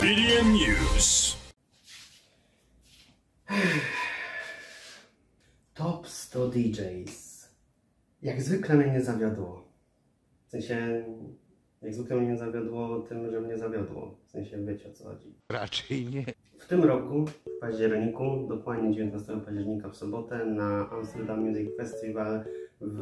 BDM News. Top 100 DJs. Jak zwykle mnie nie zawiodło. W sensie, jak zwykle mnie nie zawiodło tym, że mnie zawiodło. W sensie, wiecie o co chodzi. Raczej nie. W tym roku, w październiku, dokładnie 19 października w sobotę na Amsterdam Music Festival w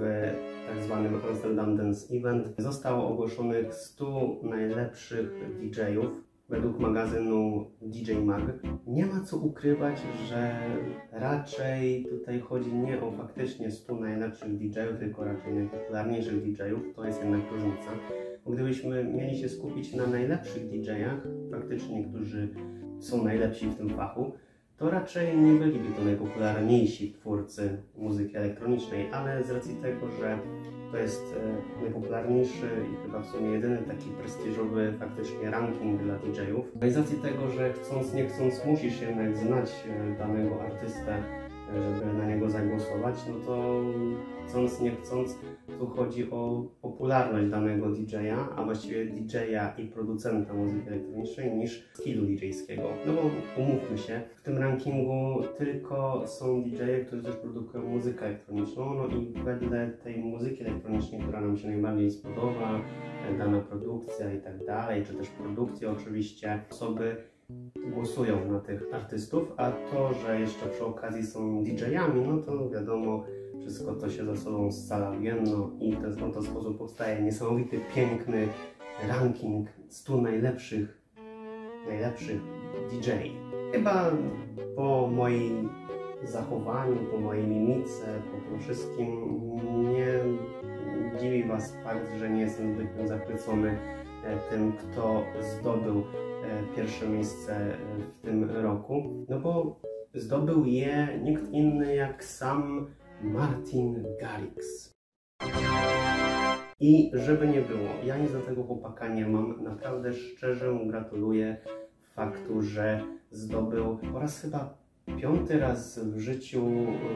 tak zwanym Amsterdam Dance Event zostało ogłoszonych 100 najlepszych DJ-ów według magazynu DJ Mag. Nie ma co ukrywać, że raczej tutaj chodzi nie o faktycznie 100 najlepszych DJ-ów, tylko raczej najpopularniejszych DJ-ów. To jest jednak różnica. Bo gdybyśmy mieli się skupić na najlepszych DJ-ach, faktycznie, którzy są najlepsi w tym fachu, to raczej nie byliby to najpopularniejsi twórcy muzyki elektronicznej, ale z racji tego, że to jest najpopularniejszy i chyba w sumie jedyny taki prestiżowy faktycznie ranking dla DJ-ów, no i z racji tego, że chcąc nie chcąc musisz jednak znać danego artystę, żeby na niego zagłosować, no to chcąc nie chcąc tu chodzi o popularność danego DJ-a, a właściwie DJ-a i producenta muzyki elektronicznej niż skillu DJ-skiego. No bo umówmy się, w tym rankingu tylko są DJ-e, którzy też produkują muzykę elektroniczną, no i wedle tej muzyki elektronicznej, która nam się najbardziej spodoba, dana produkcja i tak dalej, czy też produkcja oczywiście, osoby głosują na tych artystów, a to, że jeszcze przy okazji są DJ-ami, no to wiadomo, wszystko to się ze sobą scala w jedno i w ten oto sposób powstaje niesamowity, piękny ranking 100 najlepszych DJ. Chyba po moim zachowaniu, po mojej mimice, po tym wszystkim nie dziwi Was fakt, że nie jestem zbytnio zachwycony tym, kto zdobył pierwsze miejsce w tym roku, no bo zdobył je nikt inny jak sam Martin Garrix. I żeby nie było, ja nic do tego chłopaka nie mam, naprawdę szczerze mu gratuluję faktu, że zdobył po raz chyba 5. raz w życiu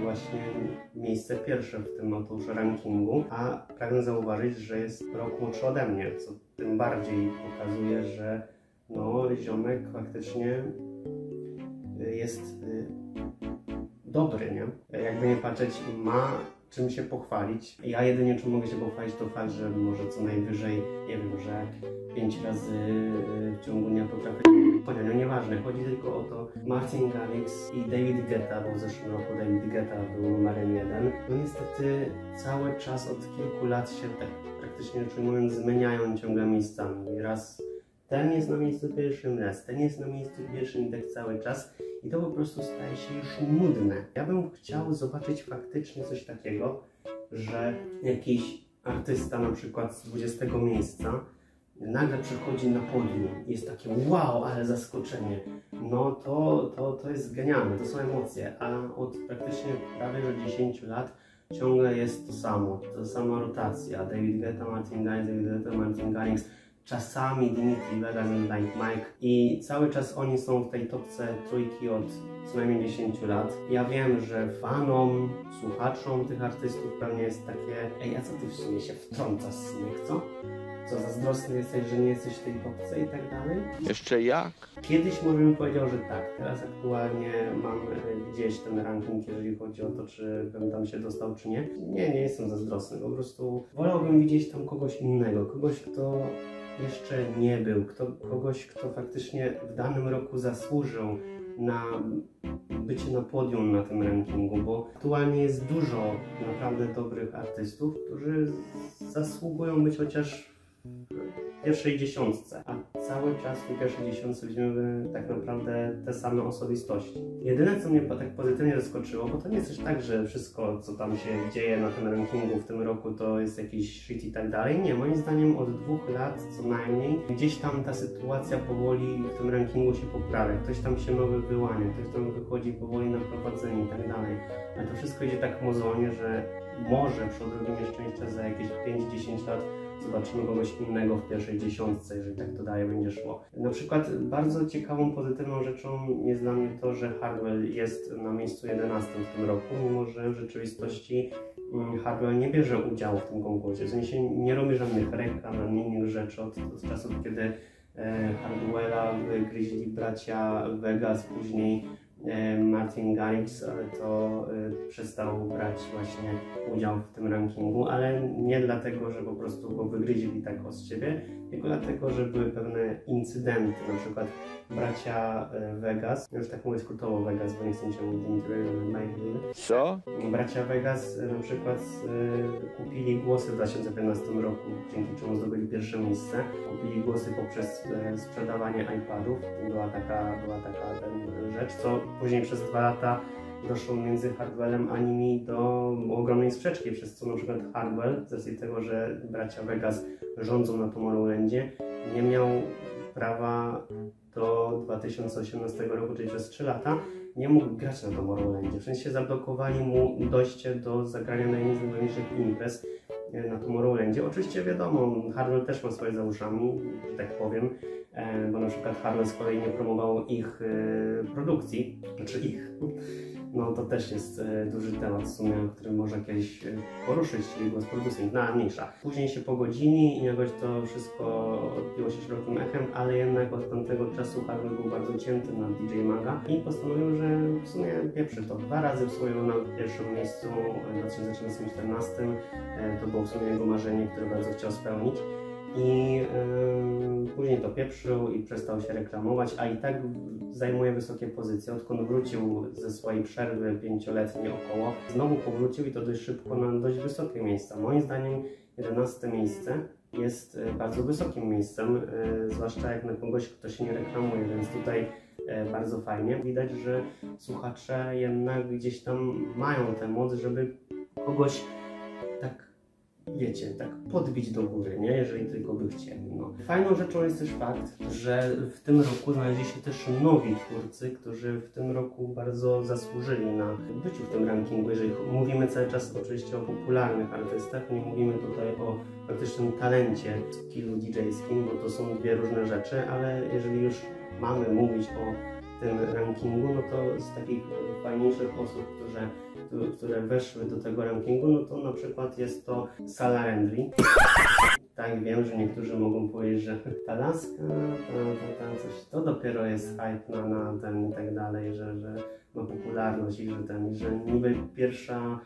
właśnie miejsce pierwsze w tym otóż rankingu, a pragnę zauważyć, że jest rok młodszy ode mnie, co tym bardziej pokazuje, że no, ziomek faktycznie jest dobry, nie? Jakby nie patrzeć, ma czym się pochwalić. Ja jedynie czym mogę się pochwalić to fakt, że może co najwyżej, nie wiem, że 5 razy w ciągu dnia potrafię no nieważne, chodzi tylko o to, Martin Garrix i David Guetta, bo w zeszłym roku David Guetta był numerem 1. No niestety cały czas od kilku lat się tak praktycznie rzecz ujmując zmieniają ciągle miejscami. Raz ten jest na miejscu pierwszym, raz ten jest na miejscu pierwszym i tak cały czas. I to po prostu staje się już nudne. Ja bym chciał zobaczyć faktycznie coś takiego, że jakiś artysta na przykład z 20 miejsca nagle przychodzi na podium. Jest takie wow, ale zaskoczenie. No to jest genialne, to są emocje. A od praktycznie prawie że 10 lat ciągle jest to samo. Ta sama rotacja. David Guetta, Martin Garrix, David Guetta, Martin Garrix. Czasami Dimitri Vegas i Like Mike i cały czas oni są w tej topce trójki od co najmniej 10 lat. Ja wiem, że fanom, słuchaczom tych artystów pewnie jest takie ej, a co ty w sumie się wtrącasz, synek, co? Co, zazdrosny jesteś, że nie jesteś w tej topce i tak dalej? Jeszcze jak? Kiedyś może bym powiedział, że tak. Teraz aktualnie mam gdzieś ten ranking, jeżeli chodzi o to, czy bym tam się dostał, czy nie. Nie jestem zazdrosny. Po prostu wolałbym widzieć tam kogoś innego. Kogoś, kto jeszcze nie był. Kogoś, kto faktycznie w danym roku zasłużył na bycie na podium na tym rankingu, bo aktualnie jest dużo naprawdę dobrych artystów, którzy zasługują być chociaż w pierwszej dziesiątce, a cały czas w tej pierwszej dziesiątce widzimy tak naprawdę te same osobistości. Jedyne, co mnie tak pozytywnie zaskoczyło, bo to nie jest też tak, że wszystko, co tam się dzieje na tym rankingu w tym roku, to jest jakiś shit i tak dalej. Nie, moim zdaniem od 2 lat co najmniej gdzieś tam ta sytuacja powoli w tym rankingu się poprawia. Ktoś tam się nowy wyłania, ktoś tam wychodzi powoli na prowadzenie i tak dalej. Ale to wszystko idzie tak mozolnie, że może przy odrobinie szczęścia za jakieś 5-10 lat zobaczymy kogoś innego w pierwszej dziesiątce, jeżeli tak to dalej będzie szło. Na przykład bardzo ciekawą, pozytywną rzeczą jest dla mnie to, że Hardwell jest na miejscu 11 w tym roku, mimo że w rzeczywistości Hardwell nie bierze udziału w tym konkursie. W sensie nie robi żadnych reklam, ani innych rzeczy od czasów, kiedy Hardwella gryźli bracia Vegas, później Martin Garrix, ale to przestał brać właśnie udział w tym rankingu, ale nie dlatego, że po prostu go wygryźli tak od siebie, tylko dlatego, że były pewne incydenty, na przykład bracia Vegas, już tak mówię skrótowo Vegas, bo nie chcę się mówić Dimitri. Co? Bracia Vegas na przykład kupili głosy w 2015 roku, dzięki czemu zdobyli pierwsze miejsce. Kupili głosy poprzez sprzedawanie iPadów. Była taka rzecz, co później przez 2 lata doszło między Hardwellem a nimi do ogromnej sprzeczki, przez co na przykład Hardwell, z racji tego, że bracia Vegas rządzą na Tomorrowlandzie, nie miał prawa do 2018 roku, czyli przez 3 lata, nie mógł grać na Tomorrowlandzie. W sensie zablokowali mu dojście do zagrania najniższych imprez na Tomorrowlandzie. Oczywiście wiadomo, Hardwell też ma swoje za uszami, że tak powiem, bo na przykład Hardwell z kolei nie promował ich produkcji, znaczy ich. No to też jest duży temat w sumie, o którym można kiedyś poruszyć, czyli głos producent, no mniejsza. Później się pogodzili i jakoś to wszystko odbiło się szerokim echem, ale jednak od tamtego czasu Hardwell był bardzo cięty na DJ Maga i postanowił, że w sumie pieprzy to 2 razy, w sumie był na pierwszym miejscu w 2013-2014. To było w sumie jego marzenie, które bardzo chciał spełnić. I później to pieprzył i przestał się reklamować, a i tak zajmuje wysokie pozycje. Odkąd wrócił ze swojej przerwy 5-letniej około, znowu powrócił i to dość szybko na dość wysokie miejsca. Moim zdaniem 11 miejsce jest bardzo wysokim miejscem, zwłaszcza jak na kogoś, kto się nie reklamuje, więc tutaj bardzo fajnie. Widać, że słuchacze jednak gdzieś tam mają tę moc, żeby kogoś tak, wiecie, tak podbić do góry, nie? Jeżeli tylko by chcieli. No. Fajną rzeczą jest też fakt, że w tym roku znaleźli się też nowi twórcy, którzy w tym roku bardzo zasłużyli na byciu w tym rankingu. Jeżeli mówimy cały czas oczywiście o popularnych artystach, nie mówimy tutaj o praktycznym talencie, skillu DJ-skim, bo to są 2 różne rzeczy, ale jeżeli już mamy mówić o tym rankingu, no to z takich fajniejszych osób, które weszły do tego rankingu, no to na przykład jest to Sala Landry. Tak, wiem, że niektórzy mogą powiedzieć, że ta laska, coś, to dopiero jest hype na ten i tak dalej, że ma popularność i że niby pierwsza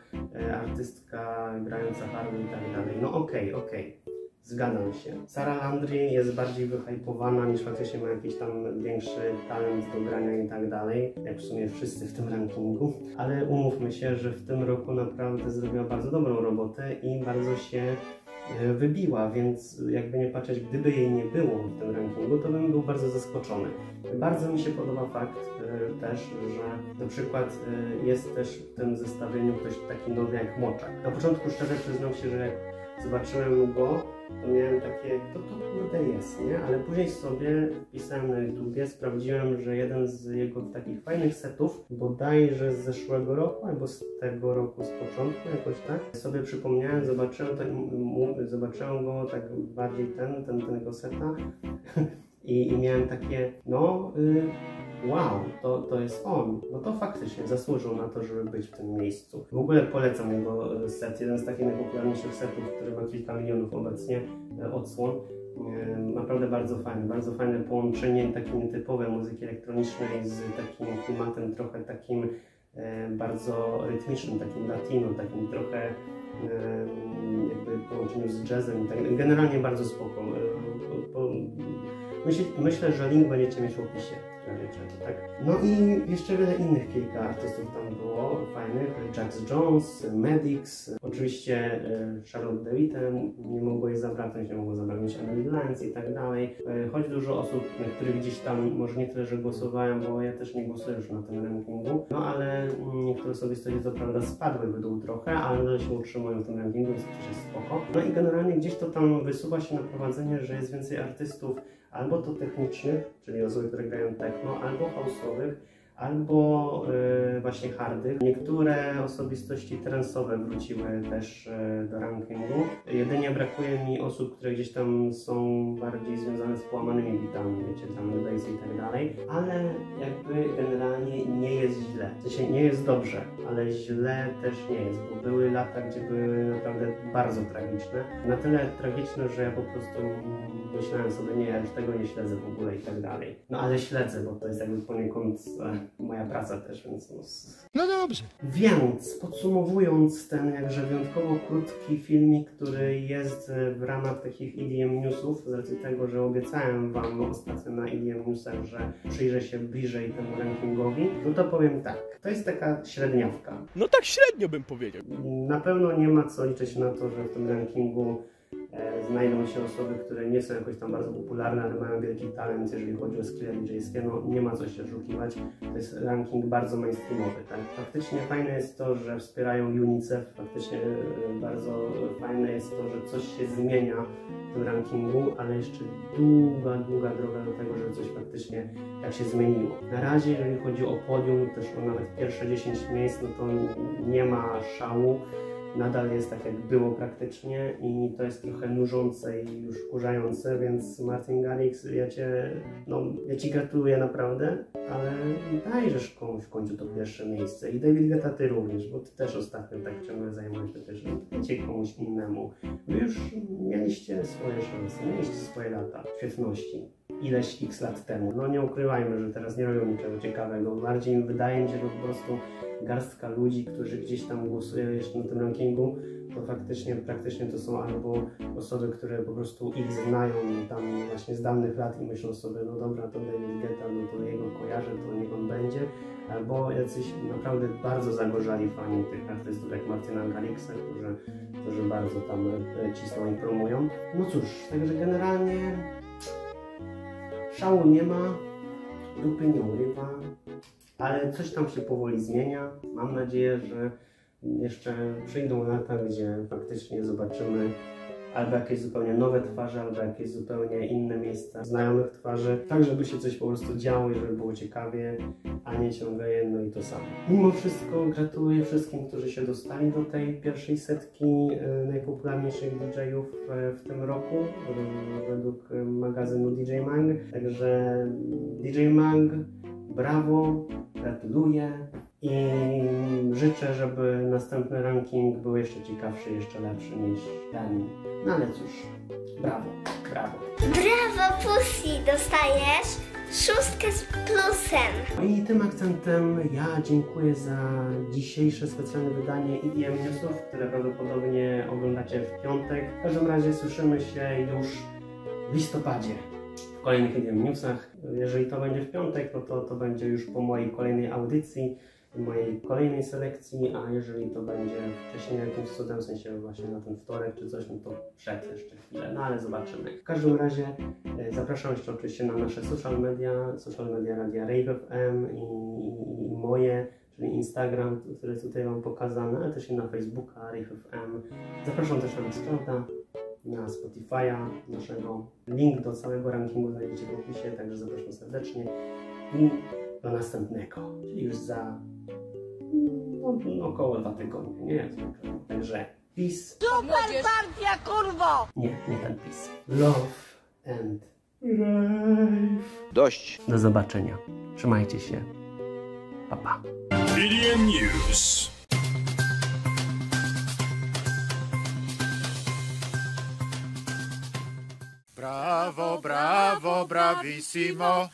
artystka grająca Harley i tak dalej. No okej. Zgadzam się. Sara Landry jest bardziej wyhypowana niż faktycznie ma jakiś tam większy talent do grania i tak dalej, jak w sumie wszyscy w tym rankingu. Ale umówmy się, że w tym roku naprawdę zrobiła bardzo dobrą robotę i bardzo się wybiła, więc jakby nie patrzeć, gdyby jej nie było w tym rankingu, to bym był bardzo zaskoczony. Bardzo mi się podoba fakt też, że na przykład jest też w tym zestawieniu ktoś taki nowy jak Moczak. Na początku szczerze przyznam się, że jak zobaczyłem go, to miałem takie, kto to kurde jest, nie? Ale później sobie wpisałem na YouTubie, sprawdziłem, że jeden z jego takich fajnych setów, bodajże z zeszłego roku, albo z tego roku, z początku jakoś tak, sobie przypomniałem, zobaczyłem go tak bardziej tego seta i miałem takie, no wow, to jest on. No to faktycznie zasłużył na to, żeby być w tym miejscu. W ogóle polecam jego set, jeden z takich najpopularniejszych setów, który ma kilka milionów obecnie odsłon. Naprawdę bardzo fajne połączenie takiej nietypowej muzyki elektronicznej z takim klimatem trochę takim bardzo rytmicznym, takim latino, takim trochę jakby połączeniu z jazzem i tak. Generalnie bardzo spoko. Myślę, że link będziecie mieć w opisie. Tak? No i jeszcze wiele innych kilka artystów tam było fajnych. Jax Jones, Medix, oczywiście Charlotte DeWitte, nie mogło jej zabraknąć, nie mogło zabraknąć Emily Lance i tak dalej. Choć dużo osób, na których gdzieś tam, może nie tyle, że głosowałem, bo ja też nie głosuję już na tym rankingu, no ale niektóre osobistości co prawda spadły w dół trochę, ale się utrzymują w tym rankingu, więc to też jest spoko. No i generalnie gdzieś to tam wysuwa się na prowadzenie, że jest więcej artystów albo to technicznych, czyli osoby, które grają techno, albo house'owych, albo właśnie hardych. Niektóre osobistości transowe wróciły też do rankingu. Jedynie brakuje mi osób, które gdzieś tam są bardziej związane z połamanymi bitami, wiecie, tam bass i tak dalej, ale jakby generalnie nie jest źle. W sensie nie jest dobrze, ale źle też nie jest, bo były lata, gdzie były naprawdę bardzo tragiczne. Na tyle tragiczne, że ja po prostu myślałem sobie, nie, ja już tego nie śledzę w ogóle i tak dalej. No ale śledzę, bo to jest jakby poniekąd moja praca też, więc no dobrze. Więc podsumowując ten jakże wyjątkowo krótki filmik, który jest w ramach takich EDM Newsów, z racji tego, że obiecałem Wam ostatnio na EDM Newsach, że przyjrzę się bliżej temu rankingowi, no to powiem tak, to jest taka średniawka. No tak średnio bym powiedział. Na pewno nie ma co liczyć na to, że w tym rankingu znajdą się osoby, które nie są jakoś tam bardzo popularne, ale mają wielki talent, jeżeli chodzi o skille DJ-skie. No nie ma co się oszukiwać. To jest ranking bardzo mainstreamowy, tak? Faktycznie fajne jest to, że wspierają UNICEF. Faktycznie bardzo fajne jest to, że coś się zmienia w tym rankingu, ale jeszcze długa droga do tego, żeby coś faktycznie tak się zmieniło. Na razie, jeżeli chodzi o podium, też o nawet pierwsze 10 miejsc, no to nie ma szału. Nadal jest tak, jak było praktycznie i to jest trochę nużące i już wkurzające, więc Martin Garrix, ja Ci gratuluję naprawdę, ale dajesz komuś w końcu to pierwsze miejsce i David Guetta Ty również, bo Ty też ostatnio tak ciągle zajmowałeś się też, dajcie komuś innemu. Wy już mieliście swoje szanse, mieliście swoje lata świetności. Ileś x lat temu. No nie ukrywajmy, że teraz nie robią niczego ciekawego. Bardziej wydaje mi się, że po prostu garstka ludzi, którzy gdzieś tam głosują jeszcze na tym rankingu, to praktycznie to są albo osoby, które po prostu ich znają tam właśnie z dawnych lat i myślą sobie, no dobra, to David Guetta, no to jego kojarzę, to niech on będzie, albo jacyś naprawdę bardzo zagorzali fani tych artystów jak Martina Garrixa, którzy bardzo tam cisną i promują. No cóż, także generalnie szału nie ma, dupy nie urywa, ale coś tam się powoli zmienia. Mam nadzieję, że jeszcze przyjdą lata, gdzie faktycznie zobaczymy albo jakieś zupełnie nowe twarze, albo jakieś zupełnie inne miejsca znajomych twarzy, tak żeby się coś po prostu działo i żeby było ciekawie, a nie ciągle jedno i to samo. Mimo wszystko gratuluję wszystkim, którzy się dostali do tej pierwszej setki najpopularniejszych DJ-ów w tym roku według magazynu DJ Mag. Także DJ Mag, brawo, gratuluję i życzę, żeby następny ranking był jeszcze ciekawszy, jeszcze lepszy niż ten. No ale cóż, brawo. Brawo, Pussy, dostajesz 6 z plusem. No i tym akcentem ja dziękuję za dzisiejsze specjalne wydanie EDM Newsów, które prawdopodobnie oglądacie w piątek. W każdym razie słyszymy się już w listopadzie w kolejnych EDM Newsach. Jeżeli to będzie w piątek, no to będzie już po mojej kolejnej audycji, mojej kolejnej selekcji, a jeżeli to będzie wcześniej jakimś cudem, w sensie właśnie na ten wtorek czy coś, no to przed jeszcze chwilę, no ale zobaczymy. W każdym razie zapraszam jeszcze oczywiście na nasze social media Radia Rave FM i moje, czyli Instagram, który jest tutaj Wam pokazany, ale też i na Facebooka Rave FM. Zapraszam też na Mixclouda, na Spotify'a naszego. Link do całego rankingu znajdziecie w opisie, także zapraszam serdecznie i do następnego, czyli już za około 2 tygodnie, nie? Także peace. Super partia, kurwo! Nie ten peace. Love and rave. Dość. Do zobaczenia. Trzymajcie się. Pa, pa. EDM News. Brawo, brawo, bravissimo.